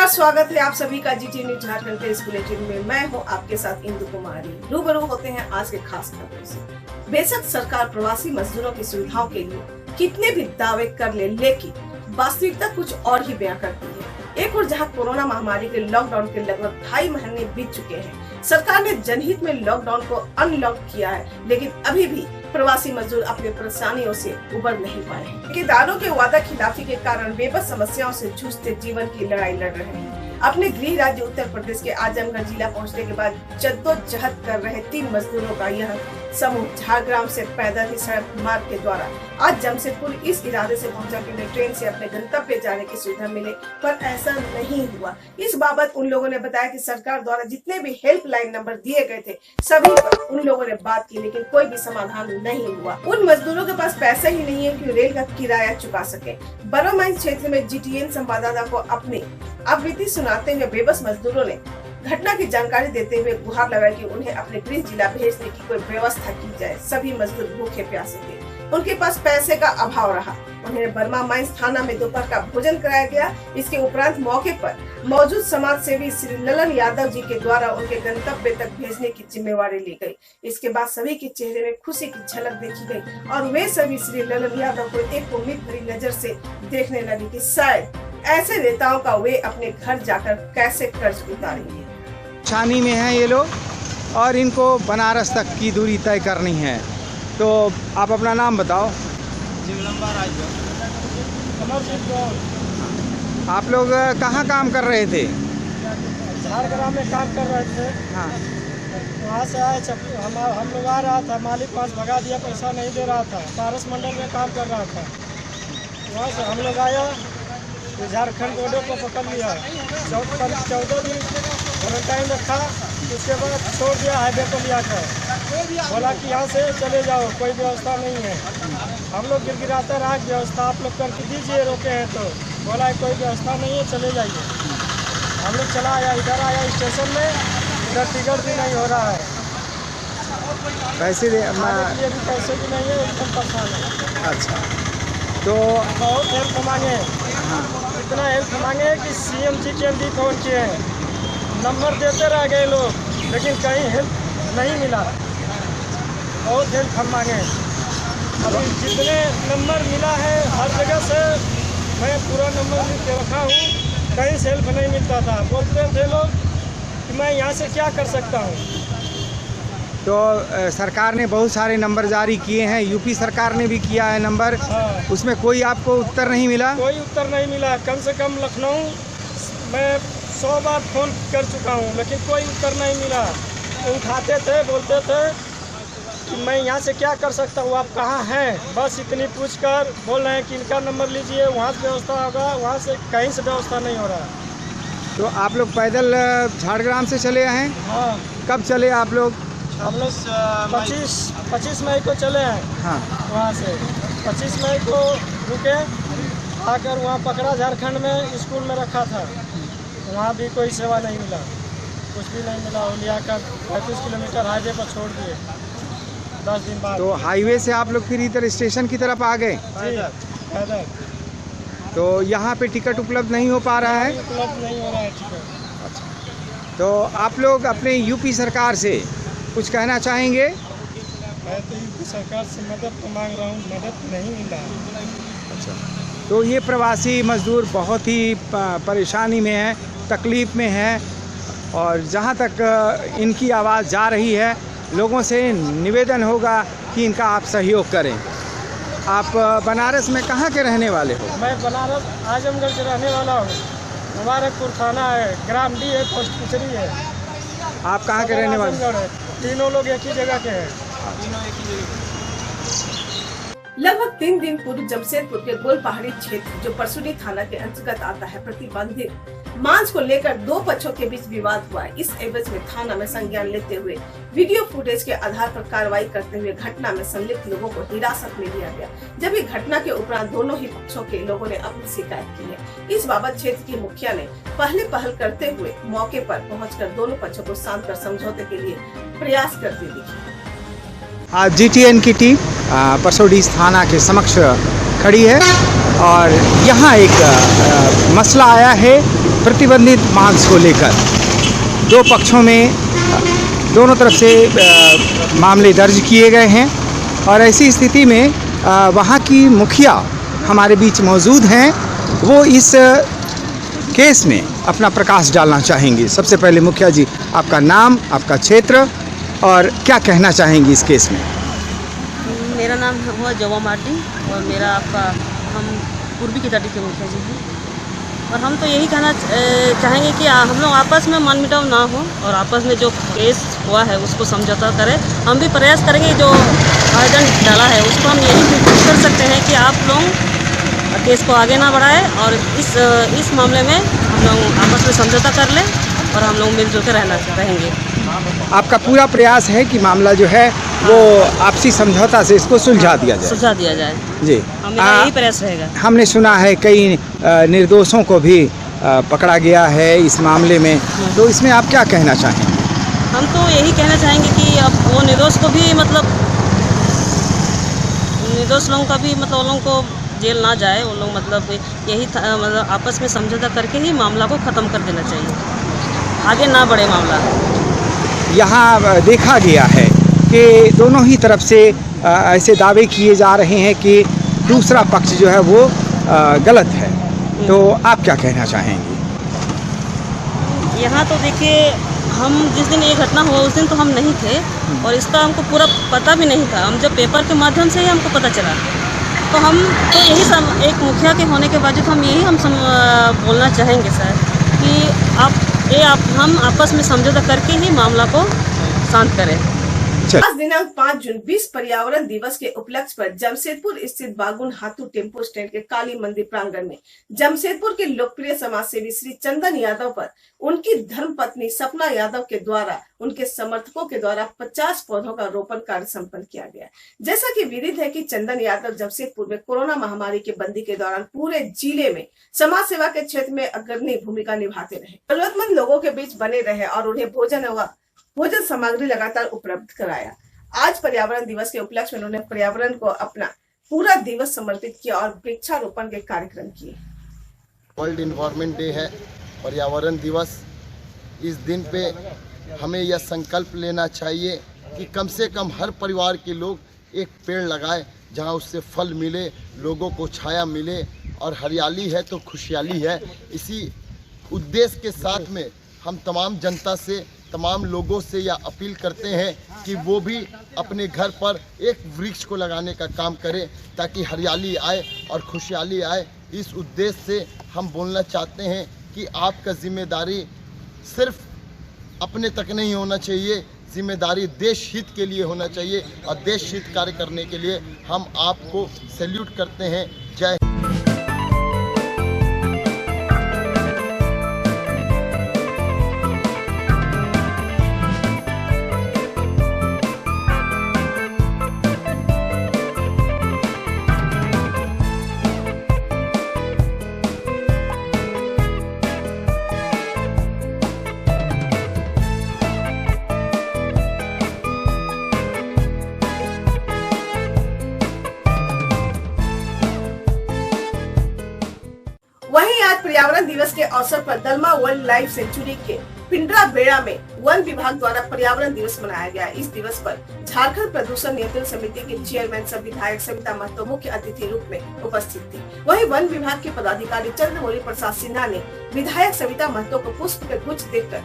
नमस्कार, स्वागत है आप सभी का जीटी न्यूज झारखंड के इस बुलेटिन में। मैं हूं आपके साथ इंदु कुमारी। रूबरू होते हैं आज के खास खबरों से। बेशक सरकार प्रवासी मजदूरों की सुविधाओं के लिए कितने भी दावे कर ले, लेकिन वास्तविकता कुछ और ही बयां करती है। एक और जहां कोरोना महामारी के लॉकडाउन के लगभग 2.5 महीने बीत चुके हैं, सरकार ने जनहित में लॉकडाउन को अनलॉक किया है, लेकिन अभी भी प्रवासी मजदूर अपनी परेशानियों से उबर नहीं पाए हैं। ठेकेदारों के वादा खिलाफी के कारण बेबस समस्याओं से जूझते जीवन की लड़ाई लड़ रहे हैं। अपने गृह राज्य उत्तर प्रदेश के आजमगढ़ जिला पहुंचने के बाद जद्दोजहद कर रहे 3 मजदूरों का यह समूह झारग्राम से पैदल ही सड़क मार्ग के द्वारा आज जमशेदपुर इस इरादे से पहुंचा कि उन्हें ट्रेन से अपने गंतव्य जाने की सुविधा मिले, पर ऐसा नहीं हुआ। इस बाबत उन लोगों ने बताया कि सरकार द्वारा जितने भी हेल्पलाइन नंबर दिए गए थे, सभी पर उन लोगों ने बात की, लेकिन कोई भी समाधान नहीं हुआ। उन मजदूरों के पास पैसा ही नहीं है कि रेल का किराया चुका सके। बरोमाइंस क्षेत्र में जीटीएन संवाददाता को अपनी आवृत्ति सुनाते हुए बेबस मजदूरों ने घटना की जानकारी देते हुए गुहार लगाई कि उन्हें अपने गृह जिला भेजने की कोई व्यवस्था की जाए। सभी मजदूर भूखे प्यासे थे, उनके पास पैसे का अभाव रहा। उन्हें बर्मा माइंस थाना में दोपहर का भोजन कराया गया। इसके उपरांत मौके पर मौजूद समाज सेवी श्री ललन यादव जी के द्वारा उनके गंतव्य तक भेजने की जिम्मेवारी ली गई। इसके बाद सभी के चेहरे में खुशी की झलक देखी गई और वे सभी श्री ललन यादव को एक उम्मीद भरी नजर से देखने लगे कि शायद ऐसे नेताओं का वे अपने घर जाकर कैसे कर्ज उतारेंगे। छानी में हैं ये लोग और इनको बनारस तक की दूरी तय करनी है। तो आप अपना नाम बताओ। आप लोग कहाँ काम कर रहे थे? झारग्राम में काम कर रहे थे। हाँ, वहाँ से आए, हम लोग आ रहा था, मालिक पास भगा दिया, पैसा नहीं दे रहा था। पारस मंडल में काम कर रहा था। वहाँ से हम लोग आया तो झारखंड बॉर्डर को पकड़ लिया। 14 दिन क्वारंटाइन रखा। उसके बाद छोड़ दिया हाईवे पर लिया कर, बोला कि यहाँ से चले जाओ, कोई व्यवस्था नहीं है। हम लोग गिड़गिड़ाते रहा, व्यवस्था आप लोग करके दीजिए, रोके हैं तो बोला कोई व्यवस्था नहीं है, चले जाइए। हम लोग चला आया, इधर आया स्टेशन में, इधर टिकट भी नहीं हो रहा है, पैसे दे लिए भी पैसे भी नहीं है, एकदम परेशान है। अच्छा, तो बहुत हेल्प मांगे, इतना हेल्प मांगे कि CM GTMD फोन किए हैं, नंबर देते रह गए लोग, लेकिन कहीं हेल्प नहीं मिला। बहुत हेल्प हम मांगे। अभी जितने नंबर मिला है हर जगह से मैं पूरा नंबर लिख के रखा हूँ, कहीं से हेल्प नहीं मिलता था। बोलते थे लोग कि मैं यहाँ से क्या कर सकता हूँ। तो सरकार ने बहुत सारे नंबर जारी किए हैं, यूपी सरकार ने भी किया है नंबर। हाँ। उसमें कोई आपको उत्तर नहीं मिला? कोई उत्तर नहीं मिला। कम से कम लखनऊ मैं 100 बार फ़ोन कर चुका हूँ, लेकिन कोई उत्तर नहीं मिला। उठाते थे, बोलते थे कि मैं यहाँ से क्या कर सकता हूँ, आप कहाँ हैं, बस इतनी पूछ कर बोल रहे हैं कि इनका नंबर लीजिए, वहाँ से व्यवस्था होगा। वहाँ से कहीं से व्यवस्था नहीं हो रहा। तो आप लोग पैदल झारग्राम से चले आए हैं? हाँ, कब चले आप लोग? हम लोग 25 मई को चले हैं। हाँ, वहाँ से 25 मई को रुके, आकर वहाँ पकड़ा, झारखंड में स्कूल में रखा था। वहाँ भी कोई सेवा नहीं मिला, कुछ भी नहीं मिला। वो लिया कर 35 किलोमीटर हाईवे पर छोड़ दिए 10 दिन बाद। तो हाईवे से आप लोग फिर इधर स्टेशन की तरफ आ गए? जी, पैदल। तो यहाँ पे टिकट उपलब्ध नहीं हो पा रहा है? उपलब्ध नहीं हो रहा है टिकट। तो आप लोग अपने यूपी सरकार से कुछ कहना चाहेंगे? मैं तो यूपी सरकार से मदद तो मांग रहा हूँ, मदद नहीं मिल रहा है। अच्छा, तो ये प्रवासी मजदूर बहुत ही परेशानी में हैं, तकलीफ़ में हैं, और जहाँ तक इनकी आवाज़ जा रही है, लोगों से निवेदन होगा कि इनका आप सहयोग करें। आप बनारस में कहाँ के रहने वाले हो? मैं बनारस आजमगढ़ के रहने वाला हूँ। मुबारकपुर थाना है, ग्राम D है, पोस्ट पिछड़ी है। आप कहाँ के रहने वाले? आजमगढ़ है। तीनों लोग एक ही जगह के हैं। लगभग 3 दिन पूर्व जमशेदपुर के गोल पहाड़ी क्षेत्र जो परसुनी थाना के अंतर्गत आता है, प्रतिबंधित मांस को लेकर 2 पक्षों के बीच विवाद हुआ। इस एवज में थाना में संज्ञान लेते हुए वीडियो फुटेज के आधार पर कार्रवाई करते हुए घटना में संलिप्त लोगों को हिरासत में लिया गया। जबकि घटना के उपरांत दोनों ही पक्षों के लोगों ने अपनी शिकायत की है। इस बाबत क्षेत्र की मुखिया ने पहल करते हुए मौके पर पहुंचकर दोनों पक्षों को शांत कर समझौते के लिए प्रयास करती दिखी। आज GTN की टीम परसोडी थाना के समक्ष खड़ी है और यहाँ एक मसला आया है प्रतिबंधित मांस को लेकर। दो पक्षों में दोनों तरफ से मामले दर्ज किए गए हैं और ऐसी स्थिति में वहाँ की मुखिया हमारे बीच मौजूद हैं। वो इस केस में अपना प्रकाश डालना चाहेंगी। सबसे पहले मुखिया जी, आपका नाम, आपका क्षेत्र और क्या कहना चाहेंगी इस केस में? मेरा नाम हुआ जवा मार्डी और मेरा हम पूर्वी की तटी के मुखिया जी हैं और हम तो यही कहना चाहेंगे कि हम लोग आपस में मनमुटाव ना हो और आपस में जो केस हुआ है उसको समझौता करें। हम भी प्रयास करेंगे, जो आवेदन डाला है उसको हम यही कोशिश कर सकते हैं कि आप लोग केस को आगे ना बढ़ाएं और इस मामले में हम लोग आपस में समझौता कर लें और हम लोग मिलजुल कर रहेंगे। आपका पूरा प्रयास है कि मामला जो है वो आपसी समझौता से इसको सुलझा दिया जाए? जी, हमारा यही प्रयास रहेगा। हमने सुना है कई निर्दोषों को भी पकड़ा गया है इस मामले में, तो इसमें आप क्या कहना चाहेंगे? हम तो यही कहना चाहेंगे कि अब वो निर्दोष को भी निर्दोष लोगों का भी उन लोगों को जेल ना जाए। वो लोग यही आपस में समझौता करके ही मामला को ख़त्म कर देना चाहिए, आगे ना बढ़े मामला। यहाँ देखा गया है कि दोनों ही तरफ से ऐसे दावे किए जा रहे हैं कि दूसरा पक्ष जो है वो गलत है, तो आप क्या कहना चाहेंगी? यहाँ तो देखिए, हम जिस दिन ये घटना हुआ उस दिन तो हम नहीं थे और इसका हमको पूरा पता भी नहीं था। हम जब पेपर के माध्यम से ही हमको पता चला, तो हम तो यही एक मुखिया के होने के बावजूद हम यही बोलना चाहेंगे सर कि हम आपस में समझौता करके ही मामला को शांत करें। आज दिनांक 5 जून विश्व पर्यावरण दिवस के उपलक्ष्य पर जमशेदपुर स्थित बागुन हाथू टेम्पो स्टैंड के काली मंदिर प्रांगण में जमशेदपुर के लोकप्रिय समाज सेवी श्री चंदन यादव पर उनकी धर्मपत्नी सपना यादव के द्वारा उनके समर्थकों के द्वारा 50 पौधों का रोपण कार्य संपन्न किया गया। जैसा कि विदित है कि चंदन यादव जमशेदपुर में कोरोना महामारी के बंदी के दौरान पूरे जिले में समाज सेवा के क्षेत्र में अग्रणी भूमिका निभाते रहे, जरूरतमंद लोगों के बीच बने रहे और उन्हें भोजन सामग्री लगातार उपलब्ध कराया। आज पर्यावरण दिवस के उपलक्ष्य में उन्होंने पर्यावरण को अपना पूरा दिवस समर्पित किया और वृक्षारोपण के कार्यक्रम किए। वर्ल्ड इन्वायरमेंट डे है, पर्यावरण दिवस। इस दिन पे हमें यह संकल्प लेना चाहिए कि कम से कम हर परिवार के लोग एक पेड़ लगाए, जहां उससे फल मिले, लोगों को छाया मिले और हरियाली है तो खुशहाली है। इसी उद्देश्य के साथ में हम तमाम जनता से, तमाम लोगों से यह अपील करते हैं कि वो भी अपने घर पर एक वृक्ष को लगाने का काम करें ताकि हरियाली आए और खुशहाली आए। इस उद्देश्य से हम बोलना चाहते हैं कि आपका जिम्मेदारी सिर्फ अपने तक नहीं होना चाहिए, जिम्मेदारी देश हित के लिए होना चाहिए और देश हित कार्य करने के लिए हम आपको सैल्यूट करते हैं। जय। वहीं आज पर्यावरण दिवस के अवसर पर दलमा वाइल्ड लाइफ सेंचुरी के पिंडरा बेड़ा में वन विभाग द्वारा पर्यावरण दिवस मनाया गया। इस दिवस पर झारखंड प्रदूषण नियंत्रण समिति के चेयरमैन सह विधायक सविता महतो मुख्य अतिथि रूप में उपस्थित थी। वहीं वन विभाग के पदाधिकारी चंद्रमौली प्रसाद सिन्हा ने विधायक सविता महतो को पुष्प के गुच्छ देकर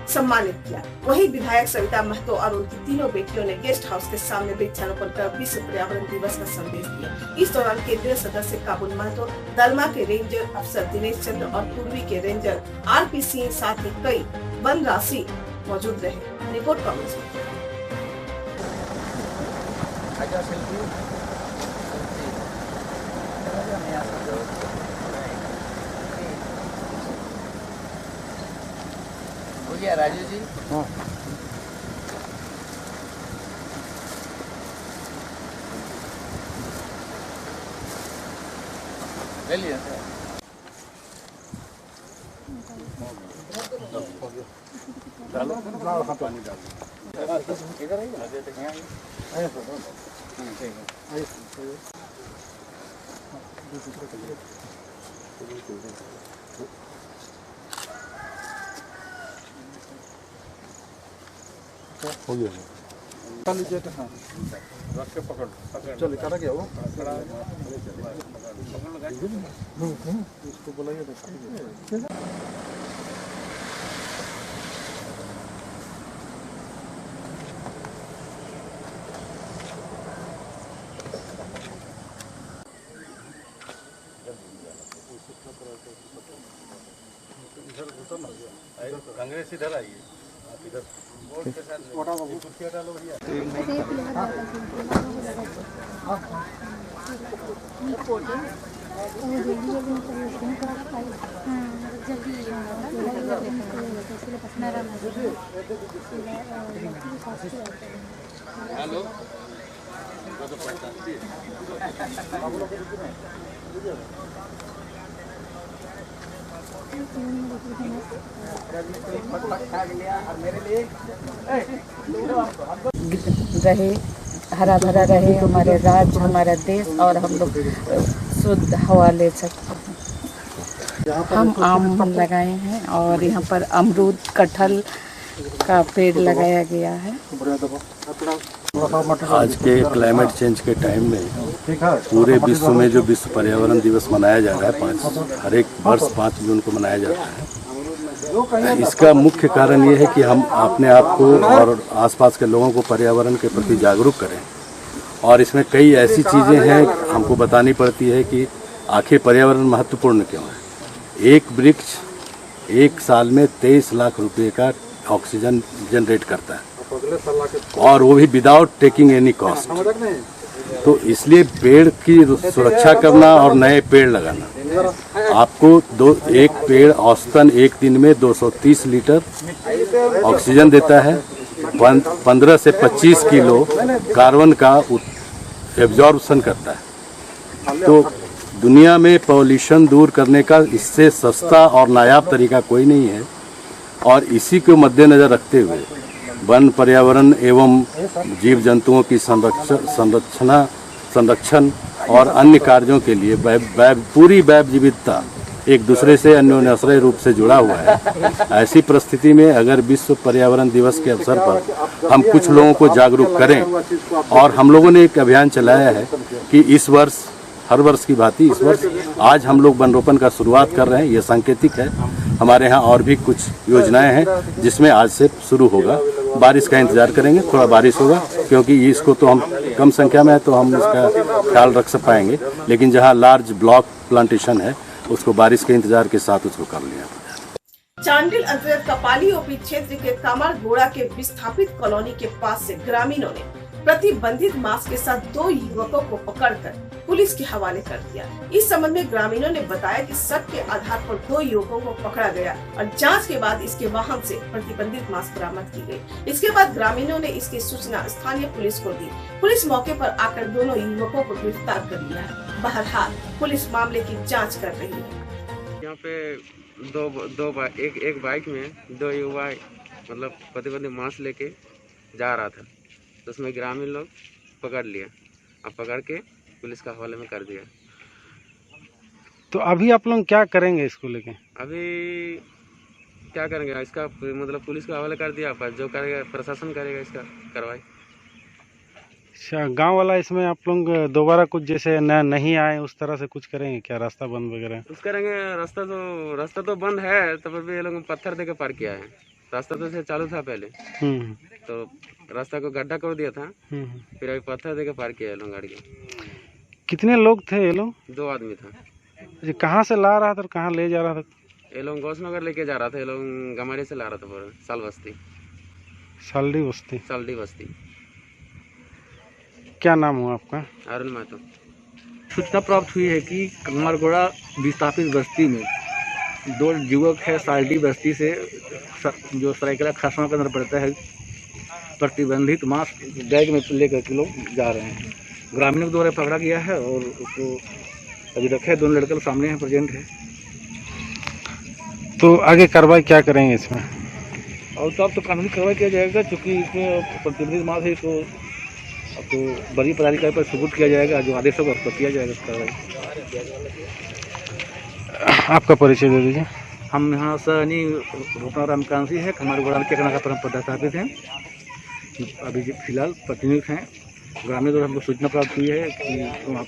सम्मानित किया। वहीं विधायक सविता महतो और उनकी तीनों बेटियों ने गेस्ट हाउस के सामने वृक्षारोपण कर विश्व पर्यावरण दिवस का संदेश दिया। इस दौरान केंद्रीय सदस्य काबुल महतो, दलमा के रेंजर अफसर दिनेश चंद्र और पूर्वी के रेंजर आरपी सिंह साथ ही कई वनवासी मौजूद रहे। रिपोर्ट कांग्रेस। राजू जी, हाँ, ले लिया डालो पानी डालो इधर आइए। हो गया रख के पकड़ चल करा गया वो इसको बुलाइए कांग्रेस इधर आइए आप इधर वोट के साथ कुर्सियाँ डालो भैया हेलो तो पहचानती रहे, हरा भरा रहे हमारे राज्य, हमारा देश, और हम लोग शुद्ध हवा ले सकते। हम आम लगाए हैं और यहाँ पर अमरूद कटहल का पेड़ लगाया गया है। आज के क्लाइमेट चेंज के टाइम में पूरे विश्व में जो विश्व पर्यावरण दिवस मनाया जा रहा है, हर एक वर्ष 5 जून को मनाया जाता है। इसका मुख्य कारण ये है कि हम अपने आप को और आसपास के लोगों को पर्यावरण के प्रति जागरूक करें। और इसमें कई ऐसी चीज़ें हैं हमको बतानी पड़ती है कि आखिर पर्यावरण महत्वपूर्ण क्यों है। एक वृक्ष एक साल में 23 लाख रुपए का ऑक्सीजन जनरेट करता है, और वो भी विदाउट टेकिंग एनी कॉस्ट। तो इसलिए पेड़ की सुरक्षा करना और नए पेड़ लगाना, आपको एक पेड़ औसतन एक दिन में 230 लीटर ऑक्सीजन देता है, 15 से 25 किलो कार्बन का एब्जॉर्प्शन करता है। तो दुनिया में पॉल्यूशन दूर करने का इससे सस्ता और नायाब तरीका कोई नहीं है। और इसी को मद्देनजर रखते हुए वन पर्यावरण एवं जीव जंतुओं की संरक्षण और अन्य कार्यों के लिए पूरी जैव विविधता एक दूसरे से अन्योन्याश्रय रूप से जुड़ा हुआ है। ऐसी परिस्थिति में अगर विश्व पर्यावरण दिवस के अवसर पर हम कुछ लोगों को जागरूक करें, और हम लोगों ने एक अभियान चलाया है कि इस वर्ष हर वर्ष की भांति इस वर्ष आज हम लोग वन रोपण का शुरुआत कर रहे हैं। ये सांकेतिक है। हमारे यहाँ और भी कुछ योजनाएं हैं जिसमें आज से शुरू होगा। बारिश का इंतजार करेंगे, थोड़ा बारिश होगा क्योंकि इसको तो हम कम संख्या में है तो हम इसका ख्याल रख पाएंगे, लेकिन जहाँ लार्ज ब्लॉक प्लांटेशन है उसको बारिश के इंतजार के साथ उसको कर लिया। चांडिल अंतर्गत कपाली ओपी क्षेत्र के कामारगोड़ा के विस्थापित कॉलोनी के पास से ग्रामीणों ने प्रतिबंधित मांस के साथ 2 युवकों को पकड़कर पुलिस के हवाले कर दिया। इस संबंध में ग्रामीणों ने बताया कि शक के आधार पर 2 युवकों को पकड़ा गया और जांच के बाद इसके वाहन से प्रतिबंधित मांस बरामद की गई। इसके बाद ग्रामीणों ने इसकी सूचना स्थानीय पुलिस को दी। पुलिस मौके पर आकर दोनों युवकों को गिरफ्तार कर लिया है। बहरहाल पुलिस मामले की जाँच कर रही है। यहाँ पे एक बाइक में 2 युवा मतलब प्रतिबंधित मांस लेके जा रहा था, तो उसमें ग्रामीण लोग पकड़ लिया। अब पकड़ के पुलिस का हवाले में कर दिया। तो अभी आप लोग क्या करेंगे इसको लेके? अभी क्या करेंगे, इसका मतलब पुलिस का हवाले कर दिया, पर जो करेगा प्रशासन करेगा इसका कार्रवाई। अच्छा, गांव वाला इसमें आप लोग दोबारा कुछ जैसे नहीं आए उस तरह से कुछ करेंगे क्या? रास्ता बंद वगैरह कुछ करेंगे? रास्ता तो बंद है, तब भी ये लोग पत्थर देकर पार किया है। रास्ता तो चालू था पहले, तो रास्ता को गड्ढा कर दिया था, फिर अभी पत्थर देकर पार किया लोग गाड़ी को। कितने लोग थे ये लोग? 2 आदमी था। ये कहाँ से ला रहा था और कहाँ ले जा रहा था? ये लोग गौसनगर लेके जा रहा था, ये लोग गमारी से ला रहा था, सालडी बस्ती। क्या नाम हुआ आपका? अरुण महतो। सूचना प्राप्त हुई है कि कामारगोड़ा विस्थापित बस्ती में 2 युवक है सालडी बस्ती से, जो सरायकेला खरसावां के अंदर पड़ता है, प्रतिबंधित मांस बैग में लेकर के लोग जा रहे हैं। ग्रामीणों के द्वारा पकड़ा गया है और उसको अभी रखे 2 लड़के सामने हैं, प्रेजेंट है। तो आगे कार्रवाई क्या करेंगे इसमें? और तो अब तो कानूनी कार्रवाई किया जाएगा, क्योंकि इसमें प्रतिबंधित मांस है, इसको अब तो बड़ी पदाधिकारी पर सबूत किया जाएगा, जो आदेश होगा उस पर किया जाएगा कार्रवाई। आपका परिचय दे दीजिए। हम यहाँ सनी रूपनाराम कांसी है, हमारे गोड़ा के का परम पदाधिकारी हैं। अभी फिलहाल प्रतिनियुक्त हैं। ग्रामीण द्वारा हमको सूचना प्राप्त हुई है कि वहाँ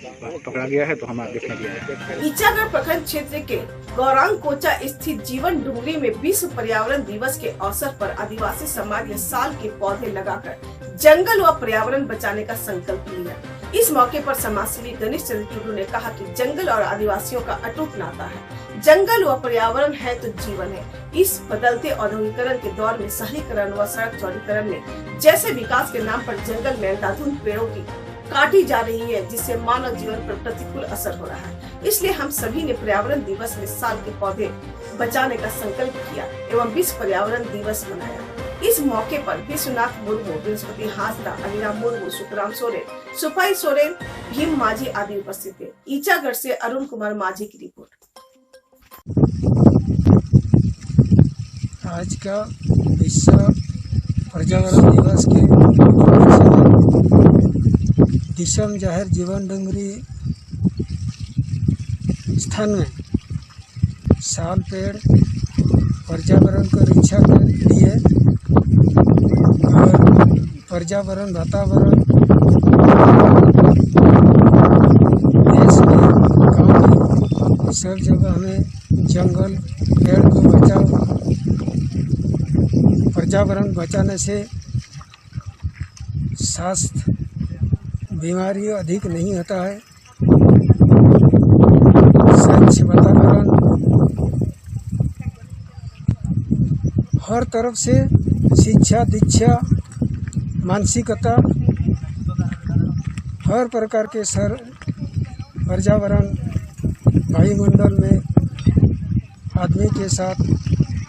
पकड़ा गया है, तो हम देखने गए हैं। ईचागढ़ प्रखंड क्षेत्र के गौरांग कोचा स्थित जीवन डुंगरी में विश्व पर्यावरण दिवस के अवसर पर आदिवासी समाज ने साल के पौधे लगाकर जंगल व पर्यावरण बचाने का संकल्प लिया। इस मौके पर समाजसेवी गणेश चंद्र टुडू ने कहा कि जंगल और आदिवासियों का अटूट नाता है। जंगल व पर्यावरण है तो जीवन है। इस बदलते औद्योगिकरण के दौर में शहरीकरण व सड़क चौड़ीकरण में जैसे विकास के नाम पर जंगल में अंधाधुंध पेड़ों की काटी जा रही है, जिससे मानव जीवन पर प्रतिकूल असर हो रहा है। इसलिए हम सभी ने पर्यावरण दिवस में साल के पौधे बचाने का संकल्प किया एवं विश्व पर्यावरण दिवस मनाया। इस मौके पर विश्वनाथ मुर्मू, बृहस्पति हांसदा, अनिला मुर्मू, सुखराम सोरेन, सुपाई सोरेन, भीम माझी आदि उपस्थित थे। ईचागढ़ से अरुण कुमार माझी की रिपोर्ट। आज का विश्व पर्यावरण दिवस के दिशम जाहिर जीवन डुंगरी स्थान में साल पेड़ पर्यावरण को रक्षा के लिए और पर्यावरण वातावरण देश में गाँव में सब जगह हमें जंगल पेड़ को बचाओ। पर्यावरण बचाने से स्वास्थ्य बीमारी अधिक नहीं होता है। स्वच्छ वातावरण हर तरफ से शिक्षा दीक्षा मानसिकता हर प्रकार के पर्यावरण वायुमंडल में आदमी के साथ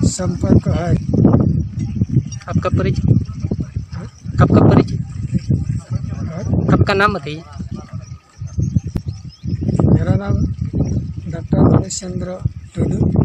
संपर्क है। आपका परिचय? आपका नाम बताइए। मेरा नाम डॉक्टर गणेश चंद्र टुडू।